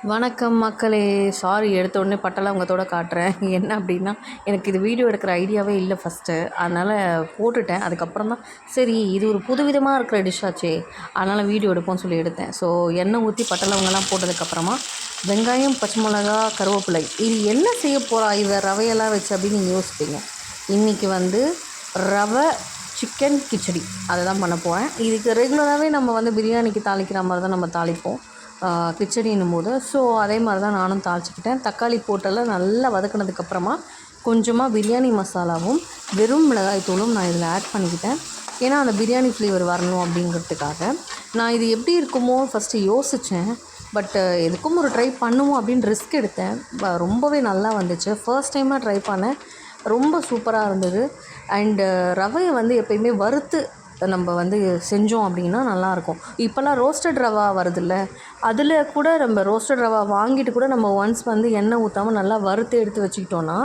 வணக்கம் மக்களே. சாரி, எடுத்த உடனே பட்டலவங்கத்தோட காட்டுறேன். என்ன அப்படின்னா, எனக்கு இது வீடியோ எடுக்கிற ஐடியாவே இல்லை ஃபஸ்ட்டு. அதனால் போட்டுட்டேன். அதுக்கப்புறம் தான் சரி, இது ஒரு புதுவிதமாக இருக்கிற டிஷ் ஆச்சே, அதனால் வீடியோ எடுப்போம்னு சொல்லி எடுத்தேன். ஸோ எண்ணெய் ஊற்றி பட்டலவங்கெல்லாம் போட்டதுக்கப்புறமா வெங்காயம், பச்சை மிளகா, கருவேப்பிலை, இது என்ன செய்ய போகிறா இதை ரவையெல்லாம் வச்சு அப்படின்னு நீங்கள் யோசிப்பீங்க. இன்றைக்கி வந்து ரவை சிக்கன் கிச்சடி அதை தான் பண்ண போகிறேன். இதுக்கு ரெகுலராகவே நம்ம வந்து பிரியாணிக்கு தாளிக்கிற மாதிரி தான் நம்ம தாளிப்போம் கிச்சடின்னும் போது. ஸோ அதே மாதிரி தான் நானும் தாளிச்சிக்கிட்டேன். தக்காளி போட்டெல்லாம் நல்லா வதக்கினதுக்கப்புறமா கொஞ்சமாக பிரியாணி மசாலாவும் வெறும் மிளகாய் தூளும் நான் இதில் ஆட் பண்ணிக்கிட்டேன். ஏன்னா அந்த பிரியாணி ஃப்ளேவர் வரணும் அப்படிங்கிறதுக்காக. நான் இது எப்படி இருக்குமோ ஃபஸ்ட்டு யோசித்தேன். பட் எதுக்கும் ஒரு ட்ரை பண்ணுவோம் அப்படின்னு ரிஸ்க் எடுத்தேன். ரொம்பவே நல்லா வந்துச்சு. ஃபர்ஸ்ட் டைமாக ட்ரை பண்ணேன். ரொம்ப சூப்பராக இருந்தது. அண்டு ரவையை வந்து எப்பயுமே வறுத்து நம்ம வந்து செஞ்சோம் அப்படின்னா நல்லாயிருக்கும். இப்போல்லாம் ரோஸ்டட் ரவா வருதில்ல, அதில் கூட நம்ம ரோஸ்டட் ரவா வாங்கிட்டு கூட நம்ம ஒன்ஸ் வந்து எண்ணெய் ஊற்றாமல் நல்லா வறுத்து எடுத்து வச்சுக்கிட்டோன்னா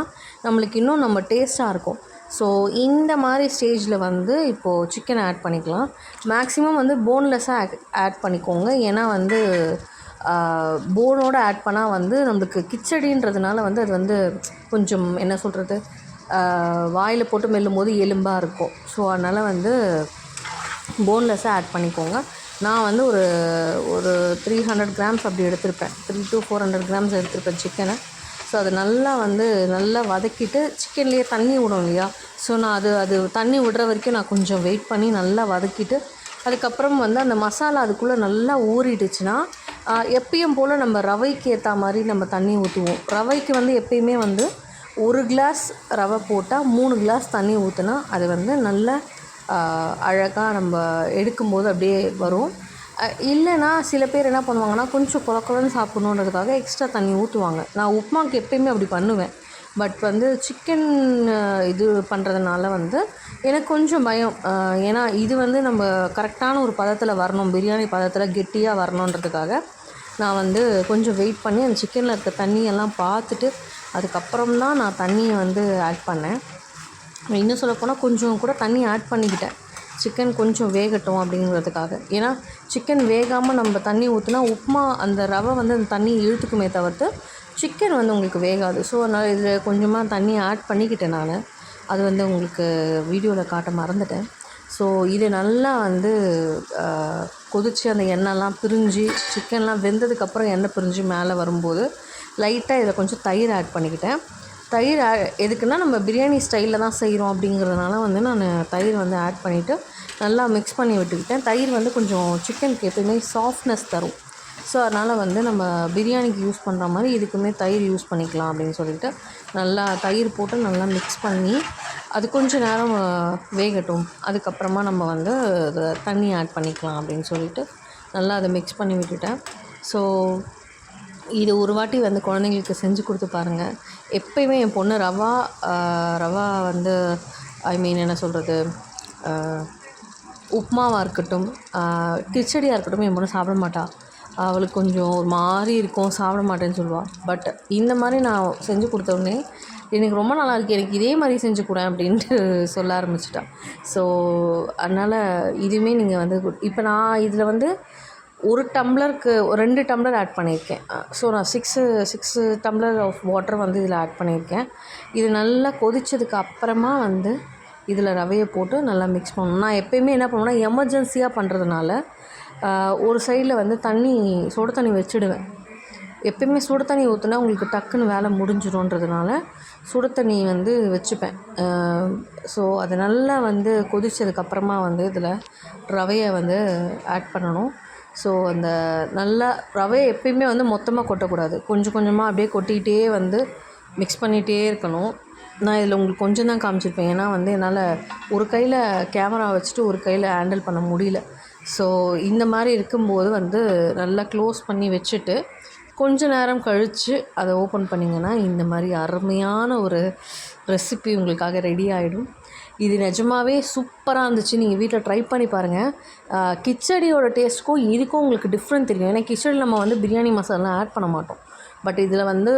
நம்மளுக்கு இன்னும் நம்ம டேஸ்ட்டாக இருக்கும். ஸோ இந்த மாதிரி ஸ்டேஜில் வந்து இப்போது சிக்கனை ஆட் பண்ணிக்கலாம். மேக்ஸிமம் வந்து போன்லெஸ்ஸாக ஆட் பண்ணிக்கோங்க. ஏன்னா வந்து போனோடு ஆட் பண்ணால் வந்து நம்மளுக்கு கிச்சடின்றதுனால வந்து அது வந்து கொஞ்சம் என்ன சொல்கிறது, வாயில் போட்டு மெல்லும் போது எலும்பாக இருக்கும். ஸோ அதனால் வந்து போன்லெஸ்ஸாக ஆட் பண்ணிக்கோங்க. நான் வந்து ஒரு 300 கிராம்ஸ் அப்படி எடுத்திருப்பேன். 300 to 400 கிராம்ஸ் எடுத்திருப்பேன் சிக்கனை. ஸோ அது நல்லா வதக்கிட்டு, சிக்கன்லேயே தண்ணி விடும் இல்லையா, ஸோ நான் அது தண்ணி விடுற வரைக்கும் நான் கொஞ்சம் வெயிட் பண்ணி நல்லா வதக்கிட்டு, அதுக்கப்புறம் வந்து அந்த மசாலா அதுக்குள்ளே நல்லா ஊறிடுச்சுன்னா எப்பயும் போல் நம்ம ரவைக்கு ஏற்ற மாதிரி நம்ம தண்ணி ஊற்றுவோம். ரவைக்கு வந்து எப்பயுமே வந்து 1 கிளாஸ் ரவை போட்டால் 3 கிளாஸ் தண்ணி ஊற்றினா அது வந்து நல்ல அழகாக நம்ம எடுக்கும்போது அப்படியே வரும். இல்லைன்னா சில பேர் என்ன பண்ணுவாங்கன்னா, கொஞ்சம் குழன்னு சாப்பிட்ணுன்றதுக்காக எக்ஸ்ட்ரா தண்ணி ஊற்றுவாங்க. நான் உப்புமாவுக்கு எப்பயுமே அப்படி பண்ணுவேன். பட் வந்து சிக்கன் இது பண்ணுறதுனால வந்து எனக்கு கொஞ்சம் பயம். ஏன்னா இது வந்து நம்ம கரெக்டான ஒரு பதத்தில் வரணும், பிரியாணி பதத்தில் கெட்டியாக வரணுன்றதுக்காக நான் வந்து கொஞ்சம் வெயிட் பண்ணி அந்த சிக்கனில் இருக்க தண்ணியெல்லாம் பார்த்துட்டு அதுக்கப்புறம் தான் நான் தண்ணியை வந்து ஆட் பண்ணேன். இன்னும் சொல்லப்போனால் கொஞ்சம் கூட தண்ணி ஆட் பண்ணிக்கிட்டேன், சிக்கன் கொஞ்சம் வேகட்டும் அப்படிங்கிறதுக்காக. ஏன்னா சிக்கன் வேகாமல் நம்ம தண்ணி ஊற்றினா உப்புமா அந்த ரவை வந்து அந்த தண்ணி இழுத்துக்குமே தவிர்த்து சிக்கன் வந்து உங்களுக்கு வேகாது. ஸோ அதனால் இதில் கொஞ்சமாக தண்ணி ஆட் பண்ணிக்கிட்டேன் நான். அது வந்து உங்களுக்கு வீடியோவில் காட்ட மறந்துட்டேன். ஸோ இது நல்லா வந்து கொதித்து அந்த எண்ணெய்லாம் பிரிஞ்சு சிக்கன்லாம் வெந்ததுக்கப்புறம் எண்ணெய் பிரிஞ்சு மேலே வரும்போது லைட்டாக இதில் கொஞ்சம் தயிர் ஆட் பண்ணிக்கிட்டேன். தயிர் எதுக்குன்னா நம்ம பிரியாணி ஸ்டைலில் தான் செய்கிறோம் அப்படிங்கிறதுனால வந்து நான் தயிர் வந்து ஆட் பண்ணிவிட்டு நல்லா மிக்ஸ் பண்ணி விட்டுக்கிட்டேன். தயிர் வந்து கொஞ்சம் சிக்கனுக்கு எப்பயுமே சாஃப்ட்னஸ் தரும். ஸோ அதனால் வந்து நம்ம பிரியாணிக்கு யூஸ் பண்ணுற மாதிரி இதுக்குமே தயிர் யூஸ் பண்ணிக்கலாம் அப்படின்னு சொல்லிட்டு நல்லா தயிர் போட்டு நல்லா மிக்ஸ் பண்ணி அது கொஞ்சம் நேரம் வேகட்டும். அதுக்கப்புறமா நம்ம வந்து அதை தண்ணி ஆட் பண்ணிக்கலாம் அப்படின்னு சொல்லிட்டு நல்லா அதை மிக்ஸ் பண்ணி விட்டுட்டேன். ஸோ இது ஒரு வாட்டி வந்து குழந்தைங்களுக்கு செஞ்சு கொடுத்து பாருங்கள். எப்பயுமே என் பொண்ணு ரவா வந்து என்ன சொல்கிறது, உப்புமாவாக இருக்கட்டும், கிச்சடியாக இருக்கட்டும், என் பொண்ணு சாப்பிட மாட்டாள். அவளுக்கு கொஞ்சம் ஒரு மாதிரி இருக்கும், சாப்பிட மாட்டேன்னு சொல்லுவாள். பட் இந்த மாதிரி நான் செஞ்சு கொடுத்தோடனே எனக்கு ரொம்ப நல்லாயிருக்கு, எனக்கு இதே மாதிரி செஞ்சு கொடுறேன் அப்படின்ட்டு சொல்ல ஆரம்பிச்சிட்டாள். ஸோ அதனால் இதுவுமே நீங்கள் வந்து இப்போ நான் இதில் வந்து 1 டம்ளருக்கு 2 டம்ளர் ஆட் பண்ணியிருக்கேன். ஸோ நான் 6 டம்ளர் ஆஃப் வாட்டர் வந்து இதில் ஆட் பண்ணியிருக்கேன். இது நல்லா கொதித்ததுக்கு அப்புறமா வந்து இதில் ரவையை போட்டு நல்லா மிக்ஸ் பண்ணணும். நான் எப்போயுமே என்ன பண்ணுவேன்னா, எமர்ஜென்சியாக பண்ணுறதுனால ஒரு சைடில் வந்து சுடு தண்ணி வச்சுடுவேன். எப்பயுமே சுடு தண்ணி ஊற்றினா உங்களுக்கு டக்குன்னு வேலை முடிஞ்சிடும்ன்றதுனால சுடு தண்ணி வந்து வச்சுப்பேன். ஸோ அது நல்லா வந்து கொதித்ததுக்கப்புறமா வந்து இதில் ரவையை வந்து ஆட் பண்ணணும். ஸோ அந்த நல்லா ரவையை எப்பயுமே வந்து மொத்தமாக கொட்டக்கூடாது, கொஞ்சம் கொஞ்சமாக அப்படியே கொட்டிக்கிட்டே வந்து மிக்ஸ் பண்ணிகிட்டே இருக்கணும். நான் இதில் உங்களுக்கு கொஞ்சம் தான் காமிச்சிருப்பேன். ஏன்னா வந்து என்னால் ஒரு கையில் கேமரா வச்சுட்டு ஒரு கையில் ஹேண்டில் பண்ண முடியல. ஸோ இந்த மாதிரி இருக்கும்போது வந்து நல்லா க்ளோஸ் பண்ணி வச்சுட்டு கொஞ்ச நேரம் கழித்து அதை ஓப்பன் பண்ணிங்கன்னா இந்த மாதிரி அருமையான ஒரு ரெசிபி உங்களுக்காக ரெடி ஆகிடும். இது நிஜமாகவே சூப்பராக இருந்துச்சு. நீங்கள் வீட்டில் ட்ரை பண்ணி பாருங்கள். கிச்சடியோட டேஸ்ட்டுக்கும் இதுக்கும் உங்களுக்கு டிஃப்ரெண்ட் தெரியும். ஏன்னா கிச்சடியில் நம்ம வந்து பிரியாணி மசாலா ஆட் பண்ண மாட்டோம். பட் இதில் வந்து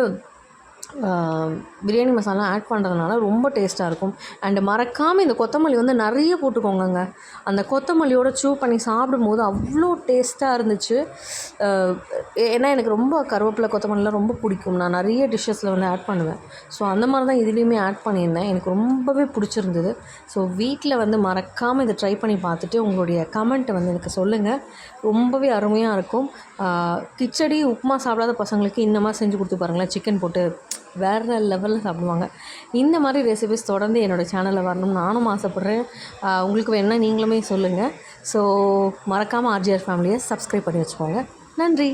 பிரியாணி மசாலா ஆட் பண்ணுறதுனால ரொம்ப டேஸ்ட்டாக இருக்கும். அண்டு மறக்காமல் இந்த கொத்தமல்லி வந்து நிறைய போட்டுக்கோங்கங்க. அந்த கொத்தமல்லியோட சூ பண்ணி சாப்பிடும்போது அவ்வளோ டேஸ்ட்டாக இருந்துச்சு. ஏன்னா எனக்கு ரொம்ப கருவேப்பிலை கொத்தமல்லிலாம் ரொம்ப பிடிக்கும். நான் நிறைய டிஷ்ஷஸில் வந்து ஆட் பண்ணுவேன். ஸோ அந்த மாதிரி தான் இதுலேயுமே ஆட் பண்ணியிருந்தேன். எனக்கு ரொம்பவே பிடிச்சிருந்தது. ஸோ வீட்டில் வந்து மறக்காமல் இதை ட்ரை பண்ணி பார்த்துட்டு உங்களுடைய கமெண்ட்டை வந்து எனக்கு சொல்லுங்கள். ரொம்பவே அருமையாக இருக்கும். கிச்சடி உப்புமா சாப்பிடாத பசங்களுக்கு இந்த மாதிரி செஞ்சு கொடுத்து பாருங்களேன். சிக்கன் போட்டு வேறு லெவலில் சாப்பிடுவாங்க. இந்த மாதிரி ரெசிபிஸ் தொடர்ந்து என்னோடய சேனலில் வரணும்னு நானும் ஆசைப்பட்றேன். உங்களுக்கு வேணுன்னா நீங்களுமே சொல்லுங்கள். ஸோ மறக்காமல் ஆர்ஜிஆர் ஃபேமிலியை சப்ஸ்கிரைப் பண்ணி வச்சுக்கோங்க. நன்றி.